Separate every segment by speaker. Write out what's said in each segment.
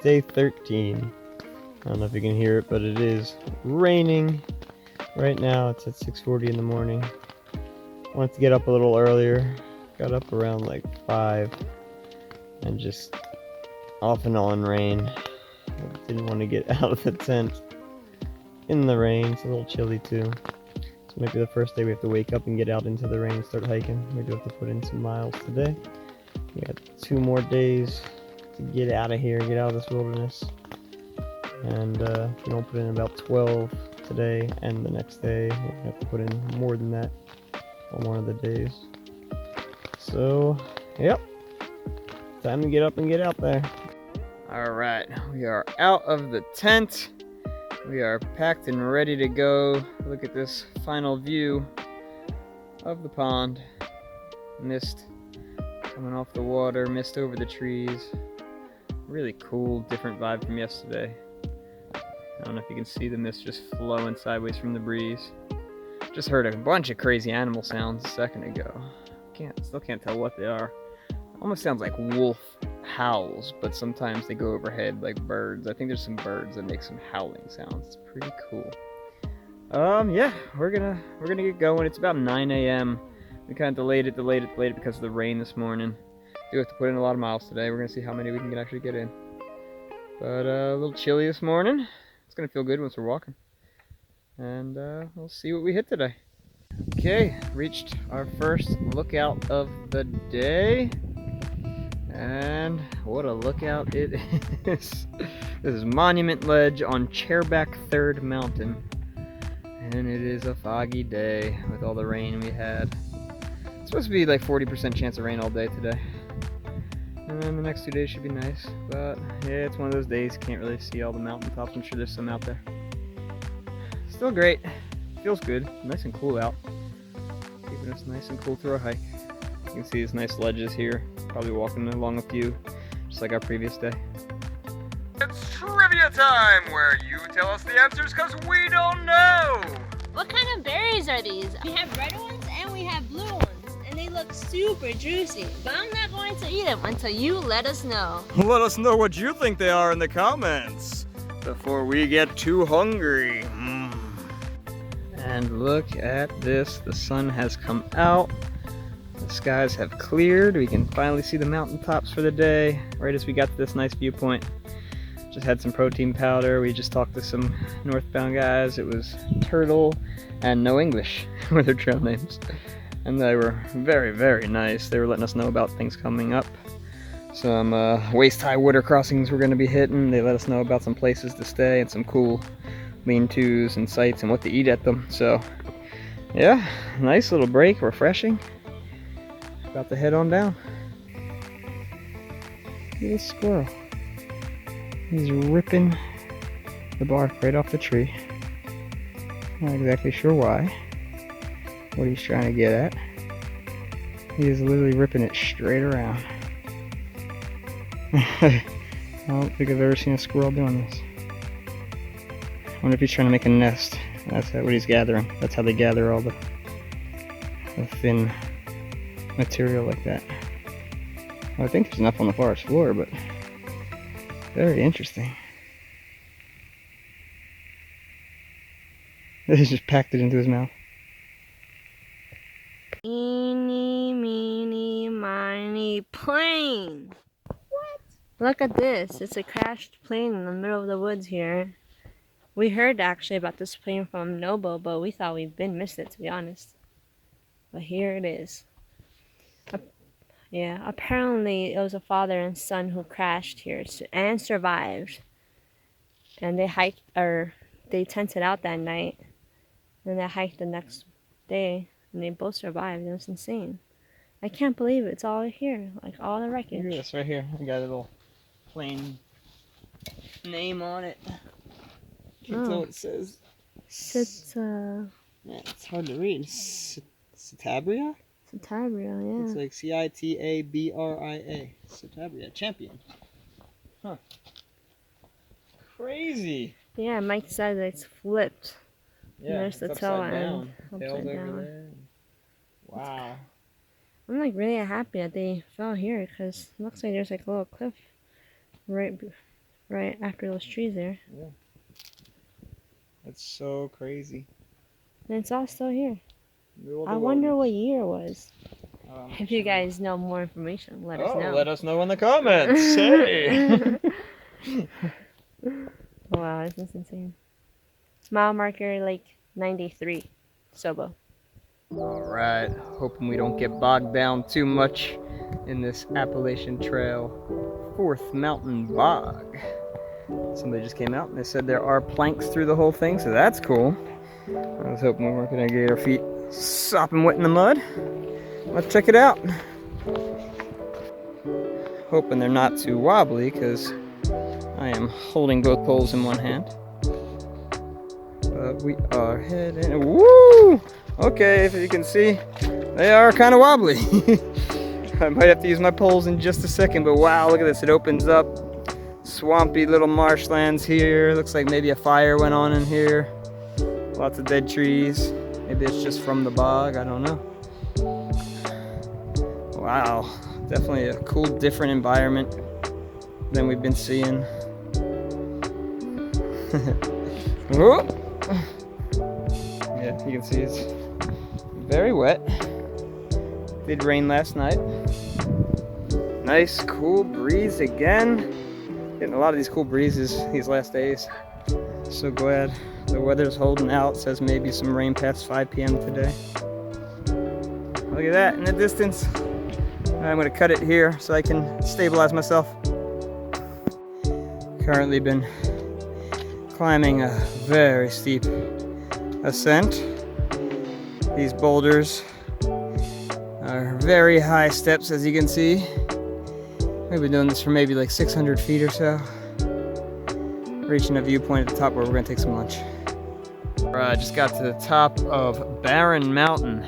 Speaker 1: day 13. I don't know if you can hear it, but it is raining. Right now it's at 6:40 in the morning. Wanted to get up a little earlier. Got up around like 5 and just off and on rain. I didn't want to get out of the tent in the rain. It's a little chilly too. So maybe the first day we have to wake up and get out into the rain and start hiking. We do have to put in some miles today. We got 2 more days to get out of here, get out of this wilderness. And if we don't put in about 12 today and the next day, we'll have to put in more than that on one of the days. So, yep. Time to get up and get out there. Alright, we are out of the tent. We are packed and ready to go. Look at this final view of the pond. Mist coming off the water, mist over the trees. Really cool, different vibe from yesterday. I don't know if you can see the mist just flowing sideways from the breeze. Just heard a bunch of crazy animal sounds a second ago. Still can't tell what they are. Almost sounds like wolf howls, but sometimes they go overhead like birds. I think there's some birds that make some howling sounds. It's pretty cool. Yeah, we're gonna get going. It's about 9 a.m. We kind of delayed it because of the rain this morning. Do have to put in a lot of miles today. We're gonna see how many we can actually get in. But a little chilly this morning. It's gonna feel good once we're walking. And we'll see what we hit today. Okay, reached our first lookout of the day. And what a lookout it is. This is Monument Ledge on Chairback 3rd Mountain. And it is a foggy day with all the rain we had. It's supposed to be like 40% chance of rain all day today. And then the next 2 days should be nice. But yeah, it's one of those days, can't really see all the mountaintops. I'm sure there's some out there. Still great. Feels good. Nice and cool out. Keeping us nice and cool through our hike. You can see these nice ledges here. Probably walking along a few, just like our previous day.
Speaker 2: It's trivia time, where you tell us the answers because we don't know!
Speaker 3: What kind of berries are these? We have red ones and we have blue ones. And they look super juicy. But I'm not going to eat them until you let us know.
Speaker 1: Let us know what you think they are in the comments before we get too hungry. And look at this. The sun has come out. The skies have cleared. We can finally see the mountaintops for the day. Right as we got to this nice viewpoint. Just had some protein powder. We just talked to some northbound guys. It was Turtle and No English were their trail names. And they were very, very nice. They were letting us know about things coming up. Some waist-high water crossings we're going to be hitting. They let us know about some places to stay and some cool lean-tos and sites and what to eat at them. So, yeah, nice little break, refreshing. About to head on down. Look at this squirrel. He's ripping the bark right off the tree. Not exactly sure why. What he's trying to get at. He is literally ripping it straight around. I don't think I've ever seen a squirrel doing this. I wonder if he's trying to make a nest. That's what he's gathering. That's how they gather all the thin material like that. Well, I think there's enough on the forest floor, but very interesting. He's just packed it into his mouth.
Speaker 3: Eeny, meeny, miny, plane! What? Look at this. It's a crashed plane in the middle of the woods here. We heard actually about this plane from Noble, but we thought we'd been missed it, to be honest. But here it is. Yeah, apparently it was a father and son who crashed here and survived. And they tented out that night. And they hiked the next day. And they both survived. It was insane. I can't believe it. It's all here. Like all the wreckage.
Speaker 1: Look at this right here. I got a little plain name on it. Can't tell what it says. Yeah, it's hard to read. Citabria?
Speaker 3: Citabria, yeah.
Speaker 1: It's like Citabria. Citabria. Champion. Huh. Crazy.
Speaker 3: Yeah, Mike said it's flipped.
Speaker 1: Yeah,
Speaker 3: there's the tail end.
Speaker 1: Tail's over there. Wow.
Speaker 3: I'm like really happy that they fell here because it looks like there's like a little cliff right right after those trees there.
Speaker 1: Yeah. That's so crazy.
Speaker 3: And it's all still here.
Speaker 1: Middle of
Speaker 3: I
Speaker 1: the
Speaker 3: wonder what
Speaker 1: wilderness.
Speaker 3: year it was. If you guys know more information, let us know.
Speaker 1: Let us know in the comments. Hey!
Speaker 3: Wow, isn't this insane? Mile marker like 93. Sobo.
Speaker 1: Alright, hoping we don't get bogged down too much in this Appalachian Trail 4th mountain bog. Somebody just came out and they said there are planks through the whole thing, so that's cool. I was hoping we weren't going to get our feet sopping wet in the mud. Let's check it out. Hoping they're not too wobbly because I am holding both poles in one hand. But we are heading. Woo! Okay, if you can see, they are kind of wobbly. I might have to use my poles in just a second, but wow, look at this. It opens up. Swampy little marshlands here. Looks like maybe a fire went on in here. Lots of dead trees. Maybe it's just from the bog, I don't know. Wow, definitely a cool, different environment than we've been seeing. Oh. Yeah, you can see it's very wet. Did rain last night. Nice cool breeze again. Getting a lot of these cool breezes these last days. So glad the weather's holding out. It says maybe some rain past 5 p.m. today. Look at that in the distance. I'm gonna cut it here so I can stabilize myself. Currently been climbing a very steep ascent. These boulders are very high steps, as you can see. We've been doing this for maybe like 600 feet or so. Reaching a viewpoint at the top where we're gonna take some lunch. Alright, just got to the top of Barren Mountain.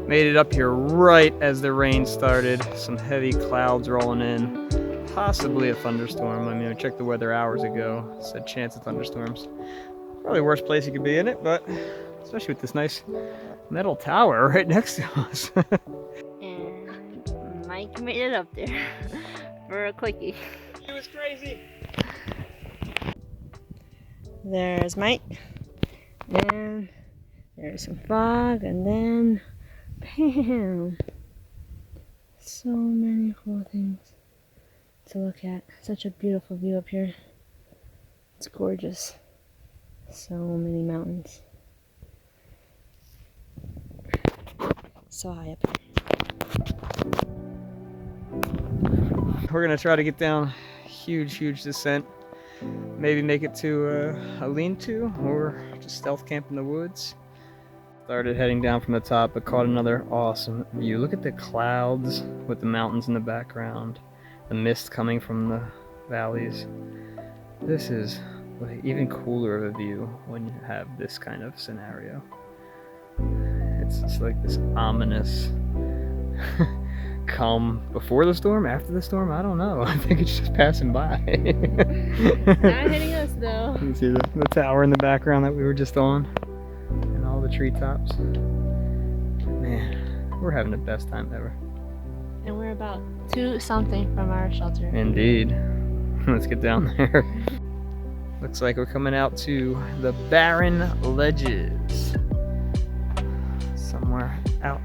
Speaker 1: Made it up here right as the rain started. Some heavy clouds rolling in. Possibly a thunderstorm. I mean, I checked the weather hours ago. It said chance of thunderstorms. Probably the worst place you could be in it, but especially with this nice metal tower right next to us.
Speaker 3: And Mike made it up there for a quickie.
Speaker 1: It was crazy.
Speaker 3: There's Mike. And there's some fog, and then bam! So many cool things to look at. Such a beautiful view up here. It's gorgeous. So many mountains. So high up here.
Speaker 1: We're gonna try to get down huge descent. Maybe make it to a lean-to or just stealth camp in the woods. Started heading down from the top, but caught another awesome view. Look at the clouds with the mountains in the background, the mist coming from the valleys. This is like even cooler of a view when you have this kind of scenario. It's just like this ominous calm before the storm, after the storm, I don't know. I think it's just passing by.
Speaker 3: Not hitting us though.
Speaker 1: You can see the tower in the background that we were just on. And all the treetops. Man, we're having the best time ever.
Speaker 3: And we're about 2 something from our shelter.
Speaker 1: Indeed. Let's get down there. Looks like we're coming out to the Barren Ledges. Somewhere out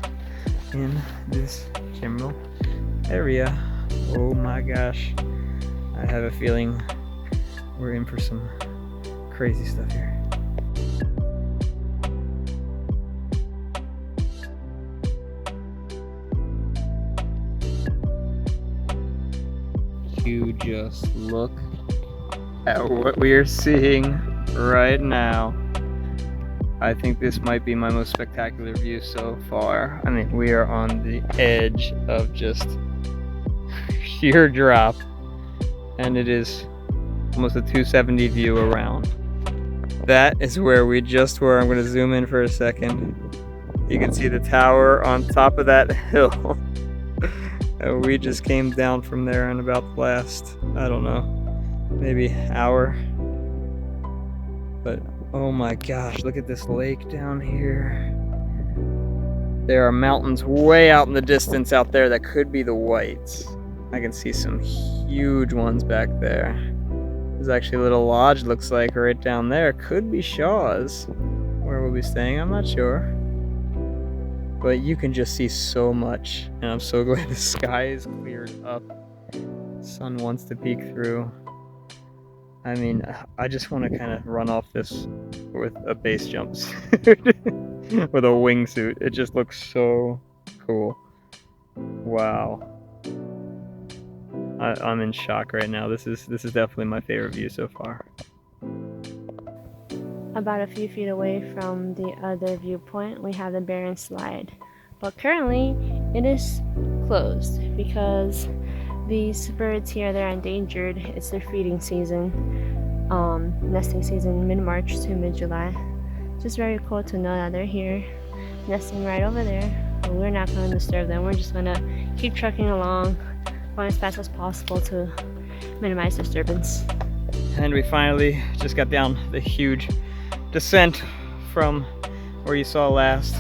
Speaker 1: in this general area. Oh my gosh. I have a feeling we're in for some crazy stuff here. You just look at what we are seeing right now. I think this might be my most spectacular view so far. I mean, we are on the edge of just sheer drop, and it is almost a 270 view around. That is where we just were. I'm going to zoom in for a second. You can see the tower on top of that hill. And we just came down from there in about the last, I don't know, maybe hour. But oh my gosh, look at this lake down here. There are mountains way out in the distance out there that could be the Whites. I can see some huge ones back there. There's actually a little lodge, looks like, right down there. Could be Shaw's, where we'll be staying, I'm not sure. But you can just see so much, and I'm so glad the sky is cleared up. Sun wants to peek through. I mean, I just want to kind of run off this with a base jumpsuit. With a wingsuit. It just looks so cool. Wow. I'm in shock right now. This is definitely my favorite view so far.
Speaker 3: About a few feet away from the other viewpoint, we have the Barren Slide. But currently, it is closed because these birds here, they're endangered. It's their feeding season, nesting season, mid-March to mid-July. Just very cool to know that they're here, nesting right over there. But we're not going to disturb them. We're just going to keep trucking along, going as fast as possible to minimize disturbance.
Speaker 1: And we finally just got down the huge descent from where you saw last.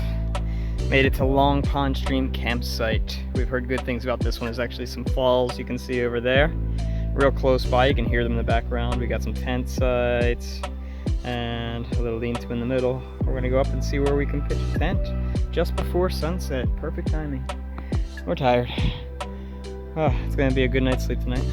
Speaker 1: Made it to Long Pond Stream campsite. We've heard good things about this one. There's actually some falls you can see over there. Real close by, you can hear them in the background. We got some tent sites and a little lean-to in the middle. We're gonna go up and see where we can pitch a tent just before sunset. Perfect timing. We're tired. Oh, it's gonna be a good night's sleep tonight.